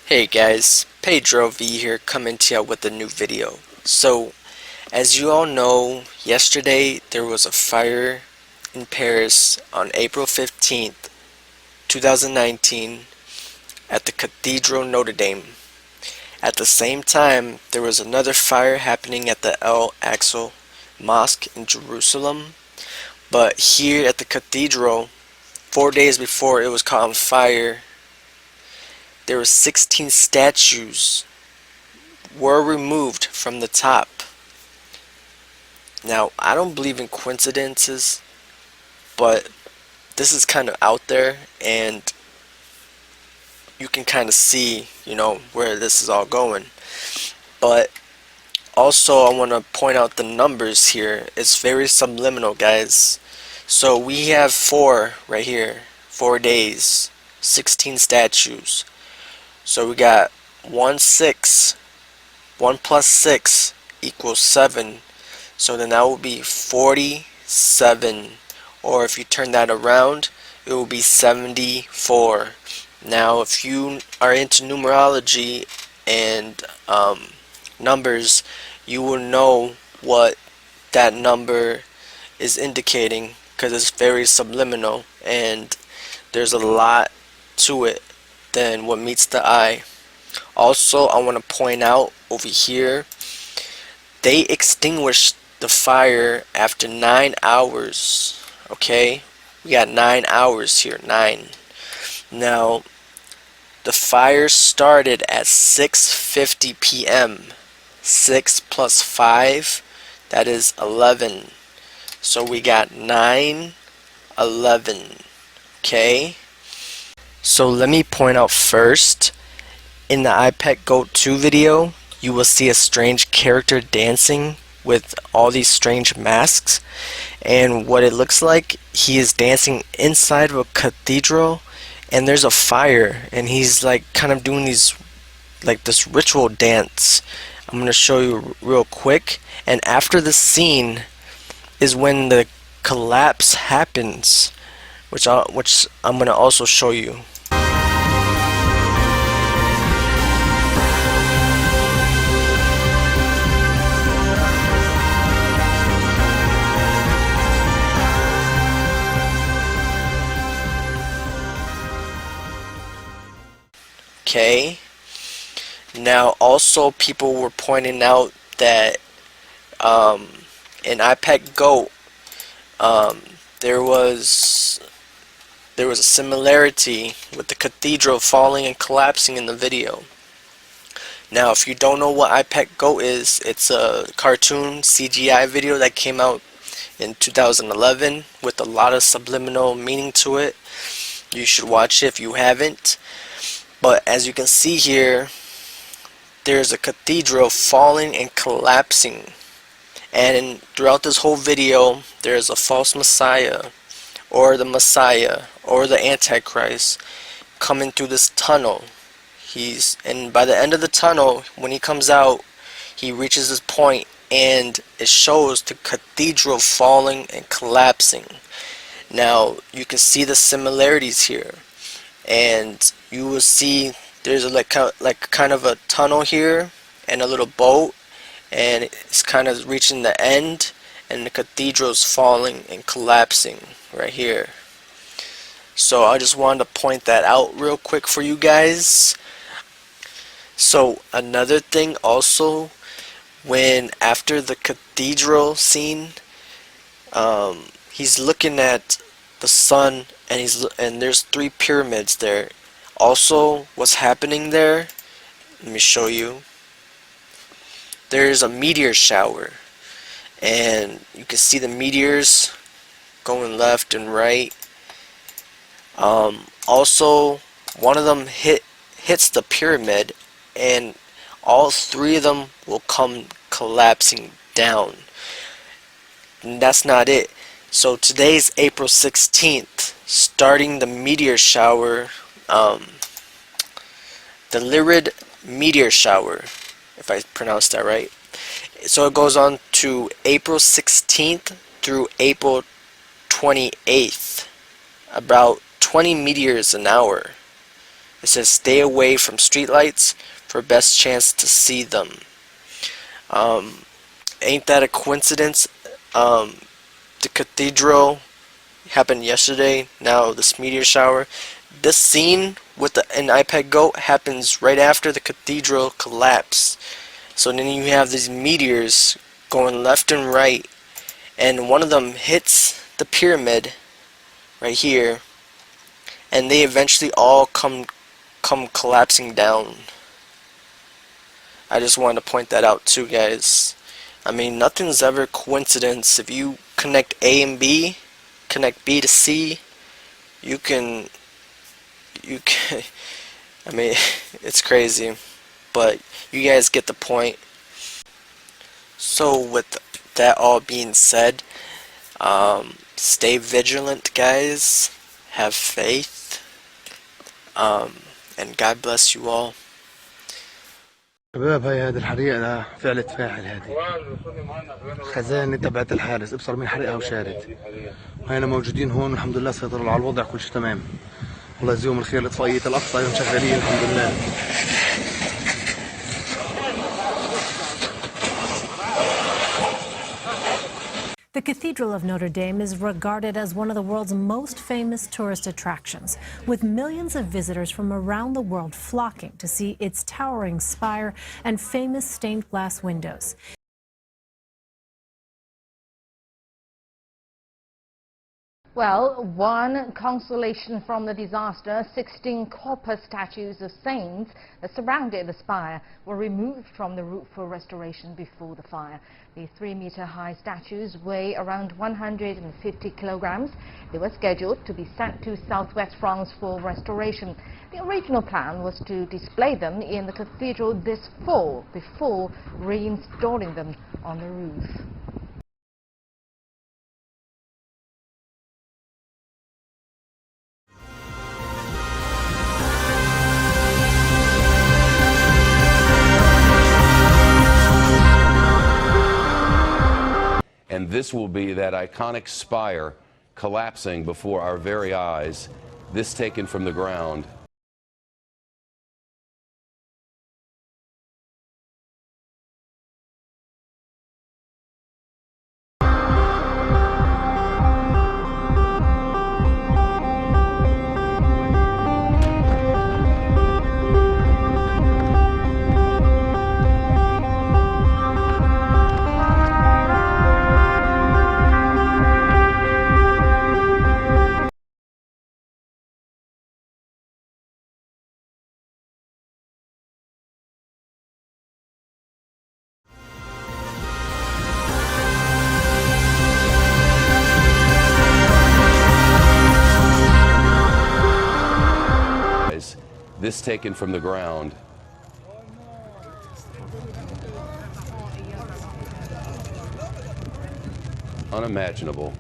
Hey guys, Pedro V here coming to you with a new video. So, as you all know, yesterday there was a fire in Paris on April 15th, 2019 at the Cathedral Notre Dame. At the same time, there was another fire happening at the Al-Aqsa-Mosque in Jerusalem. But here at the cathedral, 4 days before it was caught on fire, there were 16 statues were removed from the top. Now, I don't believe in coincidences, but this is kind of out there, and you can kind of see, where this is all going. But also, I want to point out the numbers here. It's very subliminal, guys. So we have 4 right here, 4 days, 16 statues. So we got 1 6, 1 plus 6 equals 7. So then that will be 47. Or if you turn that around, it will be 74. Now if you are into numerology and numbers, you will know what that number is indicating, because it's very subliminal and there's a lot to it than what meets the eye. Also, I want to point out over here, they extinguished the fire after 9 hours. Okay, we got 9 hours here, 9. Now, the fire started at 6:50 p.m. 6 plus 5, that is 11. So we got 9, 11. Okay. So let me point out first, in the iPad Goat 2 video, you will see a strange character dancing with all these strange masks. And what it looks like, he is dancing inside of a cathedral, and there's a fire, and he's like kind of doing these, like this ritual dance. I'm going to show you real quick. And after the scene is when the collapse happens, which I'm going to also show you. Okay. Now also people were pointing out that in iPad Goat there was a similarity with the cathedral falling and collapsing in the video. Now if you don't know what iPad Goat is, it's a cartoon CGI video that came out in 2011 with a lot of subliminal meaning to it. You should watch it if you haven't. But as you can see here, there's a cathedral falling and collapsing. And throughout this whole video, there's a false Messiah, or the Messiah, or the Antichrist coming through this tunnel. And by the end of the tunnel, when he comes out, he reaches this point, and it shows the cathedral falling and collapsing. Now, you can see the similarities here. And you will see there's like kind of a tunnel here and a little boat, and it's kind of reaching the end, and the cathedral's falling and collapsing right here. So I just wanted to point that out real quick for you guys. So another thing also, when after the cathedral scene, he's looking at the sun, and there's 3 pyramids there. Also, what's happening there, let me show you. There's a meteor shower, and you can see the meteors going left and right. Also, one of them hits the pyramid, and all 3 of them will come collapsing down. And that's not it. So today's April 16th, starting the meteor shower, the Lyrid Meteor shower, if I pronounced that right. So it goes on to April 16th through April 28th, about 20 meteors an hour. It says stay away from streetlights for best chance to see them. Ain't that a coincidence? The cathedral happened yesterday. Now this meteor shower. This scene with an iPad Go happens right after the cathedral collapse. So then you have these meteors going left and right, and one of them hits the pyramid right here, and they eventually all come collapsing down. I just wanted to point that out too, guys. I mean, nothing's ever coincidence. If you connect A and B, connect B to C, you can I mean, it's crazy, but you guys get the point. So with that all being said, stay vigilant, guys. Have faith, and God bless you all. شباب، هاي هذه الحريقة ده فعل فاعل. هذه خزانة تبعت الحارس، ابصر مين حرقها وشارد. وهنا موجودين هون والحمد لله سيطروا على الوضع، كل شيء تمام. الله يجزيهم الخير. اطفائية الأقصى اليوم شغالين الحمد لله. The Cathedral of Notre Dame is regarded as one of the world's most famous tourist attractions, with millions of visitors from around the world flocking to see its towering spire and famous stained glass windows. Well, one consolation from the disaster, 16 copper statues of saints that surrounded the spire were removed from the roof for restoration before the fire. The 3-meter-high statues weigh around 150 kilograms. They were scheduled to be sent to southwest France for restoration. The original plan was to display them in the cathedral this fall before reinstalling them on the roof. And this will be that iconic spire collapsing before our very eyes, this taken from the ground. This taken from the ground. Unimaginable.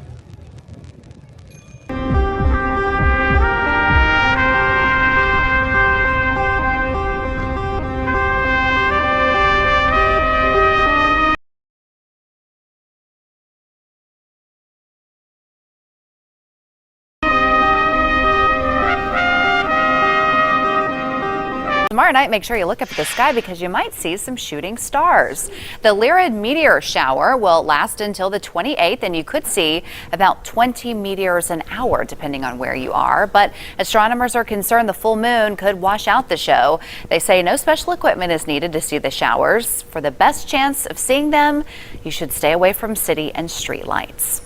Tomorrow night, make sure you look up at the sky because you might see some shooting stars. The Lyrid Meteor shower will last until the 28th, and you could see about 20 meteors an hour, depending on where you are. But astronomers are concerned the full moon could wash out the show. They say no special equipment is needed to see the showers. For the best chance of seeing them, you should stay away from city and street lights.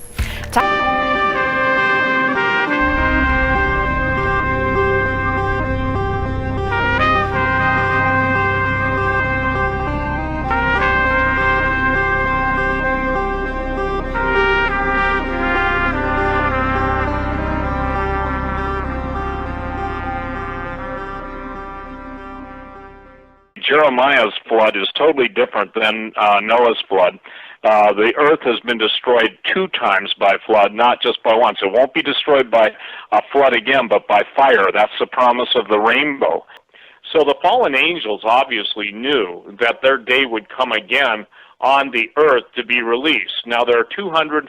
Jeremiah's flood is totally different than Noah's flood. The earth has been destroyed 2 times by flood, not just by once. It won't be destroyed by a flood again, but by fire. That's the promise of the rainbow. So the fallen angels obviously knew that their day would come again on the earth to be released. Now there are 200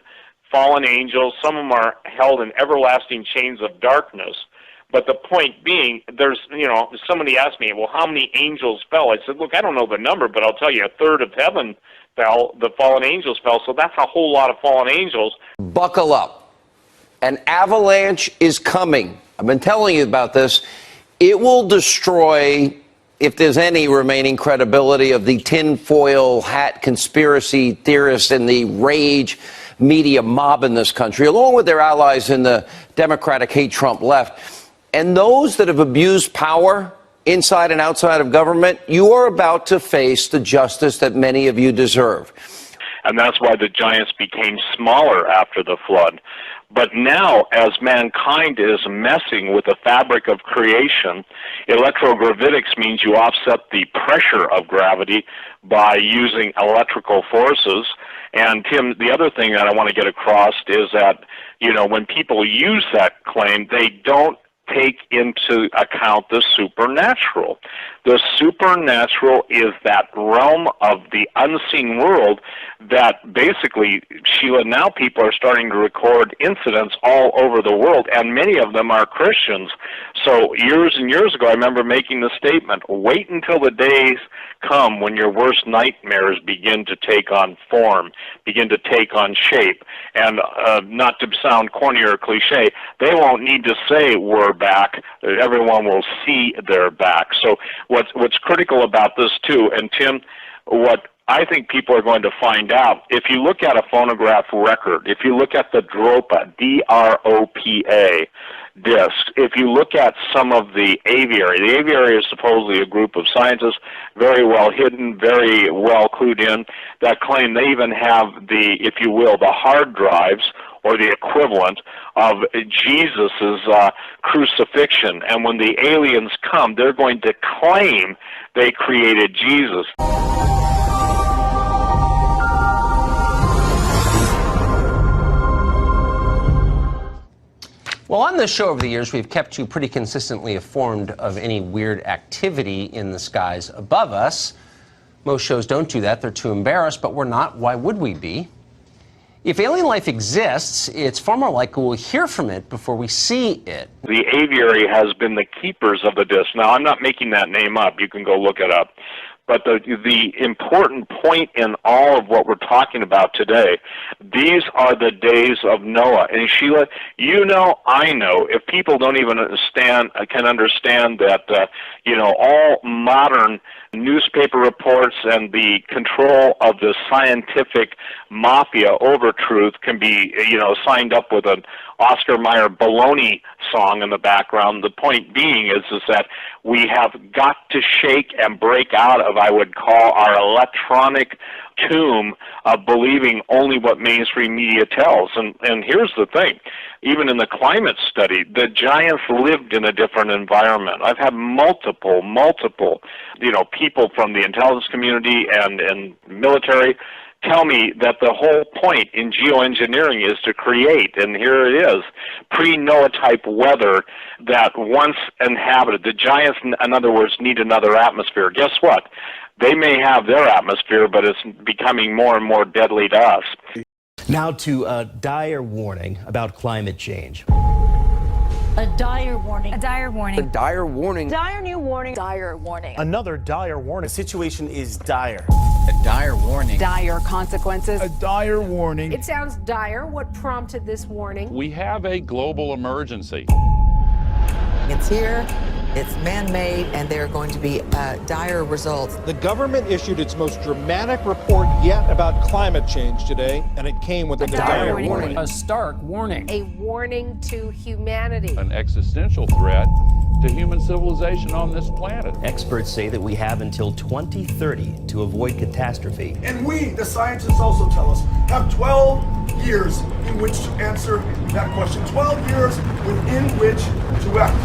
fallen angels. Some of them are held in everlasting chains of darkness. But the point being, there's, somebody asked me, well, how many angels fell? I said, look, I don't know the number, but I'll tell you, a third of heaven fell, the fallen angels fell, so that's a whole lot of fallen angels. Buckle up. An avalanche is coming. I've been telling you about this. It will destroy, if there's any remaining credibility of the tinfoil hat conspiracy theorists and the rage media mob in this country, along with their allies in the Democratic hate Trump left. And those that have abused power inside and outside of government, you are about to face the justice that many of you deserve. And that's why the giants became smaller after the flood. But now, as mankind is messing with the fabric of creation, electrogravitics means you offset the pressure of gravity by using electrical forces. And Tim, the other thing that I want to get across is that, when people use that claim, they don't take into account the supernatural. The supernatural is that realm of the unseen world that basically, Sheila, now people are starting to record incidents all over the world, and many of them are Christians. So years and years ago, I remember making the statement, wait until the days come when your worst nightmares begin to take on form, begin to take on shape. And not to sound corny or cliche, they won't need to say we're back. Everyone will see they're back. So what's critical about this too, and Tim, what I think people are going to find out, if you look at a phonograph record, if you look at the DROPA, D-R-O-P-A disc, if you look at some of the aviary is supposedly a group of scientists, very well hidden, very well clued in, that claim they even have the, if you will, the hard drives or the equivalent of Jesus's crucifixion. And when the aliens come, they're going to claim they created Jesus. Well, on this show over the years, we've kept you pretty consistently informed of any weird activity in the skies above us. Most shows don't do that. They're too embarrassed, but we're not. Why would we be? If alien life exists, it's far more likely we'll hear from it before we see it. The aviary has been the keepers of the disc. Now, I'm not making that name up. You can go look it up. But the important point in all of what we're talking about today, these are the days of Noah. And Sheila, I know, if people don't even can understand that, all modern newspaper reports and the control of the scientific mafia over truth can be, signed up with an Oscar Mayer baloney song in the background. The point being is that we have got to shake and break out of, I would call, our electronic tomb of believing only what mainstream media tells. And here's the thing. Even in the climate study, the giants lived in a different environment. I've had multiple, people from the intelligence community and military tell me that the whole point in geoengineering is to create, and here it is, pre-Noah type weather that once inhabited. The giants, in other words, need another atmosphere. Guess what? They may have their atmosphere, but it's becoming more and more deadly to us. Now to a dire warning about climate change. A dire warning. A dire warning. A dire warning. Dire new warning. Dire warning. Another dire warning. The situation is dire. A dire warning. Dire consequences. A dire warning. It sounds dire. What prompted this warning? We have a global emergency. It's here, it's man-made, and there are going to be dire results. The government issued its most dramatic report yet about climate change today, and it came with a dire warning. A stark warning. A warning to humanity. An existential threat to human civilization on this planet. Experts say that we have until 2030 to avoid catastrophe. And we, the scientists also tell us, have 12 years in which to answer that question. 12 years within which to act.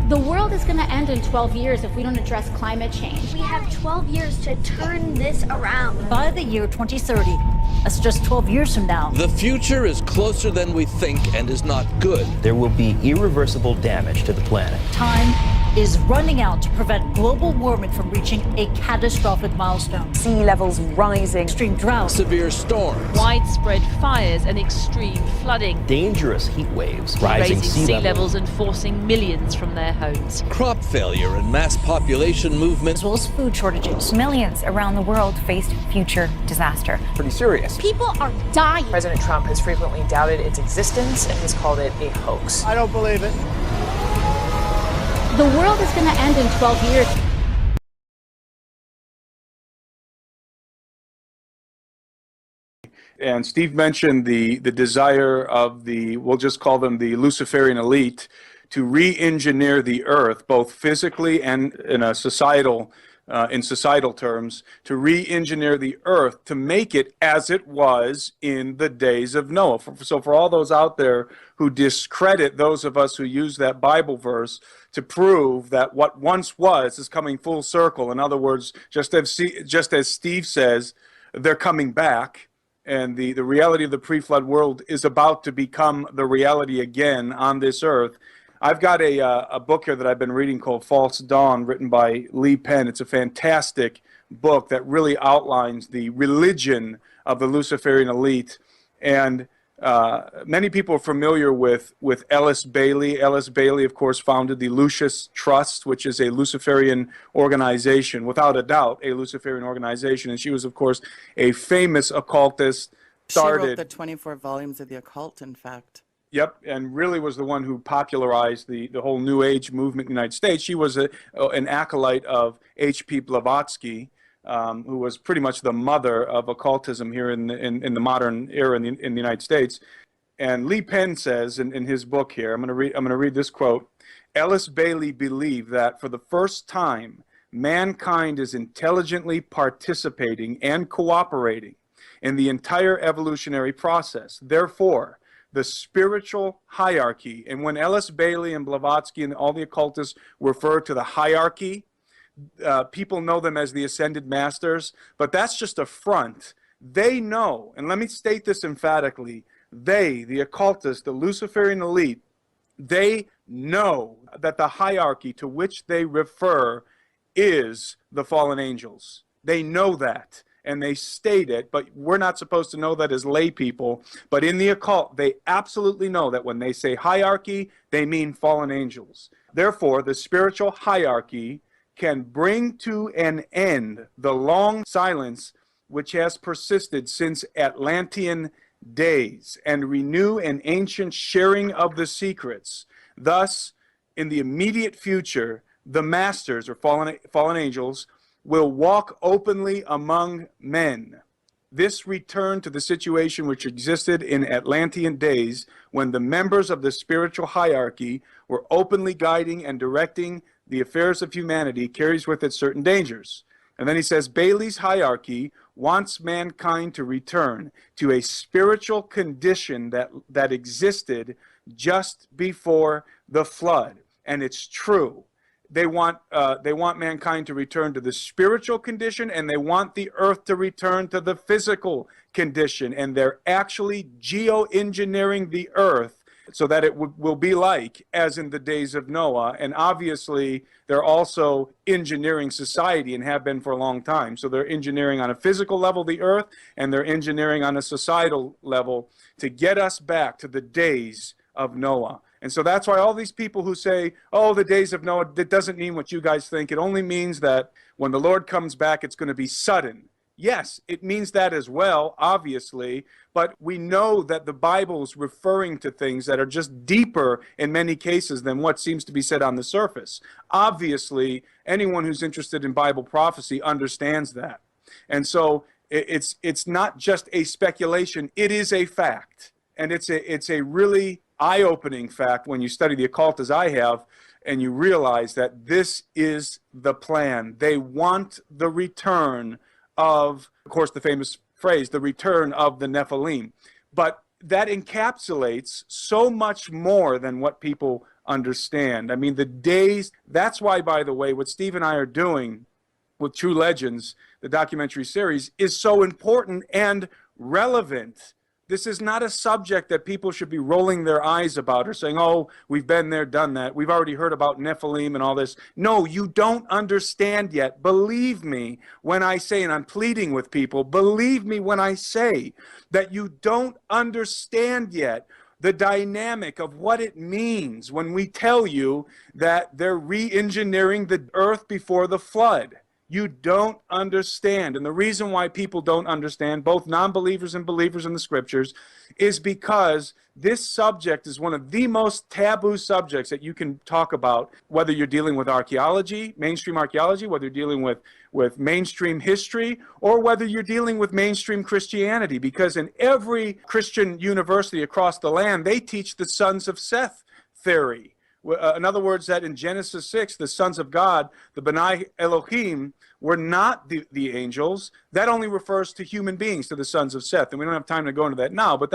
The world is going to end in 12 years if we don't address climate change. We have 12 years to turn this around. By the year 2030, that's just 12 years from now. The future is closer than we think and is not good. There will be irreversible damage to the planet. Time is running out to prevent global warming from reaching a catastrophic milestone. Sea levels rising. Extreme drought. Severe storms. Widespread fires and extreme flooding. Dangerous heat waves. Rising sea levels and forcing millions from their homes. Crop failure and mass population movement. As well as food shortages. Millions around the world face future disaster. Pretty serious. People are dying. President Trump has frequently doubted its existence and has called it a hoax. I don't believe it. The world is going to end in 12 years. And Steve mentioned the desire of the, we'll just call them the Luciferian elite, to re-engineer the earth, both physically and in a societal in societal terms, to re-engineer the earth to make it as it was in the days of Noah. So for all those out there who discredit those of us who use that Bible verse to prove that what once was is coming full circle, in other words, just as Steve says, they're coming back, and the reality of the pre-flood world is about to become the reality again on this earth. I've got a book here that I've been reading called False Dawn, written by Lee Penn. It's a fantastic book that really outlines the religion of the Luciferian elite. And many people are familiar with Ellis Bailey. Ellis Bailey, of course, founded the Lucis Trust, which is a Luciferian organization, without a doubt, a Luciferian organization. And she was, of course, a famous occultist. She wrote the 24 volumes of the occult, in fact. Yep, and really was the one who popularized the whole New Age movement in the United States. She was an acolyte of H.P. Blavatsky, who was pretty much the mother of occultism here in the modern era in the United States. And Lee Penn says in his book here, I'm going to read this quote. Ellis Bailey believed that for the first time, mankind is intelligently participating and cooperating in the entire evolutionary process. Therefore, the spiritual hierarchy, and when Ellis Bailey and Blavatsky and all the occultists refer to the hierarchy, people know them as the ascended masters, but that's just a front. They know, and let me state this emphatically, they, the occultists, the Luciferian elite, they know that the hierarchy to which they refer is the fallen angels. They know that. And they state it, but we're not supposed to know that as lay people. But in the occult, they absolutely know that when they say hierarchy, they mean fallen angels. Therefore, the spiritual hierarchy can bring to an end the long silence which has persisted since Atlantean days and renew an ancient sharing of the secrets. Thus, in the immediate future, the masters, or fallen angels, will walk openly among men. This return to the situation which existed in Atlantean days when the members of the spiritual hierarchy were openly guiding and directing the affairs of humanity carries with it certain dangers. And then he says, Bailey's hierarchy wants mankind to return to a spiritual condition that existed just before the flood. And it's true. They want mankind to return to the spiritual condition, and they want the earth to return to the physical condition. And they're actually geoengineering the earth so that it will be like as in the days of Noah. And obviously, they're also engineering society and have been for a long time. So they're engineering on a physical level the earth, and they're engineering on a societal level to get us back to the days of Noah. And so that's why all these people who say, oh, the days of Noah, that doesn't mean what you guys think. It only means that when the Lord comes back, it's going to be sudden. Yes, it means that as well, obviously, but we know that the Bible is referring to things that are just deeper in many cases than what seems to be said on the surface. Obviously, anyone who's interested in Bible prophecy understands that. And so it's not just a speculation, it is a fact. And it's a really eye-opening fact when you study the occult as I have, and you realize that this is the plan. They want the return of course, the famous phrase, the return of the Nephilim. But that encapsulates so much more than what people understand. I mean, the days, that's why, by the way, what Steve and I are doing with True Legends, the documentary series, is so important and relevant This is not a subject that people should be rolling their eyes about or saying, oh, we've been there, done that. We've already heard about Nephilim and all this. No, you don't understand yet. Believe me when I say, and I'm pleading with people, believe me when I say that you don't understand yet the dynamic of what it means when we tell you that they're re-engineering the earth before the flood. You don't understand. And the reason why people don't understand, both non-believers and believers in the scriptures, is because this subject is one of the most taboo subjects that you can talk about, whether you're dealing with archaeology, mainstream archaeology, whether you're dealing with mainstream history, or whether you're dealing with mainstream Christianity. Because in every Christian university across the land, they teach the sons of Seth theory. In other words, that in Genesis 6, the sons of God, the Benai Elohim, were not the angels. That only refers to human beings, to the sons of Seth. And we don't have time to go into that now, but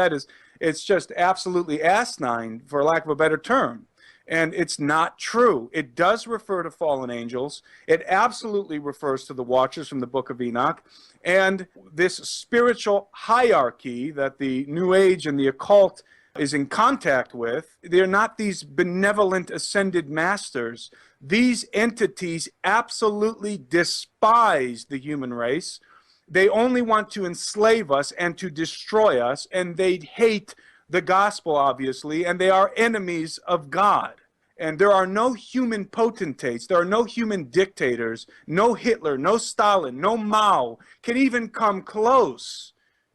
it's just absolutely asinine, for lack of a better term. And it's not true. It does refer to fallen angels. It absolutely refers to the watchers from the book of Enoch. And this spiritual hierarchy that the New Age and the occult is in contact with, they're not these benevolent ascended masters. These entities absolutely despise the human race. They only want to enslave us and to destroy us, and they hate the gospel, obviously, and they are enemies of God. And there are no human potentates, there are no human dictators, no Hitler, no Stalin, no Mao can even come close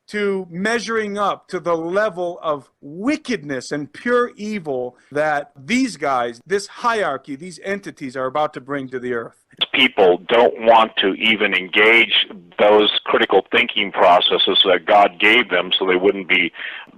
to measuring up to the level of wickedness and pure evil that these guys, this hierarchy, these entities are about to bring to the earth. People don't want to even engage those critical thinking processes that God gave them so they wouldn't be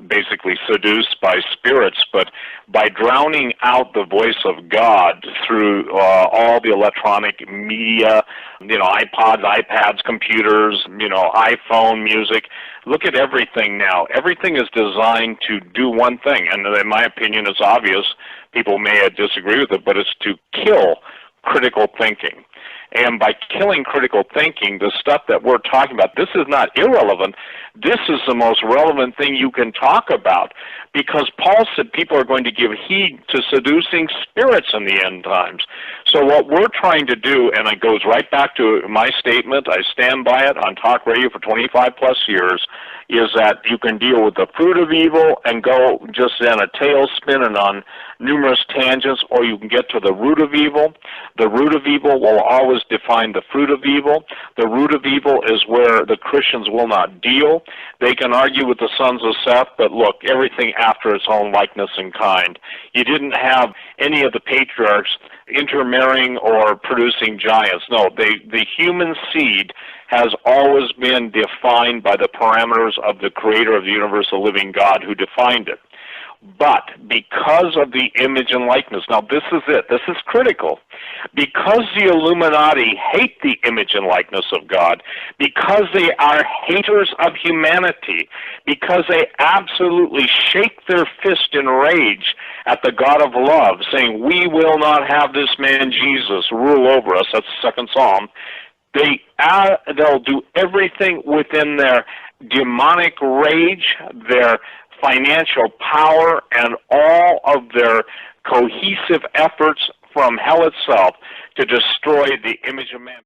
basically seduced by spirits, but by drowning out the voice of God through all the electronic media, iPods, iPads, computers, iPhone, music. Look at everything now. Everything is designed to do one thing, and in my opinion, it's obvious. People may disagree with it, but it's to kill critical thinking. And by killing critical thinking, the stuff that we're talking about, this is not irrelevant. This is the most relevant thing you can talk about, because Paul said people are going to give heed to seducing spirits in the end times. So what we're trying to do, and it goes right back to my statement, I stand by it on talk radio for 25 plus years, is that you can deal with the fruit of evil and go just in a tailspin and on numerous tangents, or you can get to the root of evil. The root of evil will always define the fruit of evil. The root of evil is where the Christians will not deal. They can argue with the sons of Seth, but look, everything after its own likeness and kind. You didn't have any of the patriarchs intermarrying or producing giants. No, the human seed has always been defined by the parameters of the creator of the universe, the living God, who defined it. But because of the image and likeness, now this is it, this is critical, because the Illuminati hate the image and likeness of God, because they are haters of humanity, because they absolutely shake their fist in rage at the God of love, saying, we will not have this man Jesus rule over us, that's the second Psalm, they'll do everything within their demonic rage, their financial power, and all of their cohesive efforts from hell itself to destroy the image of man.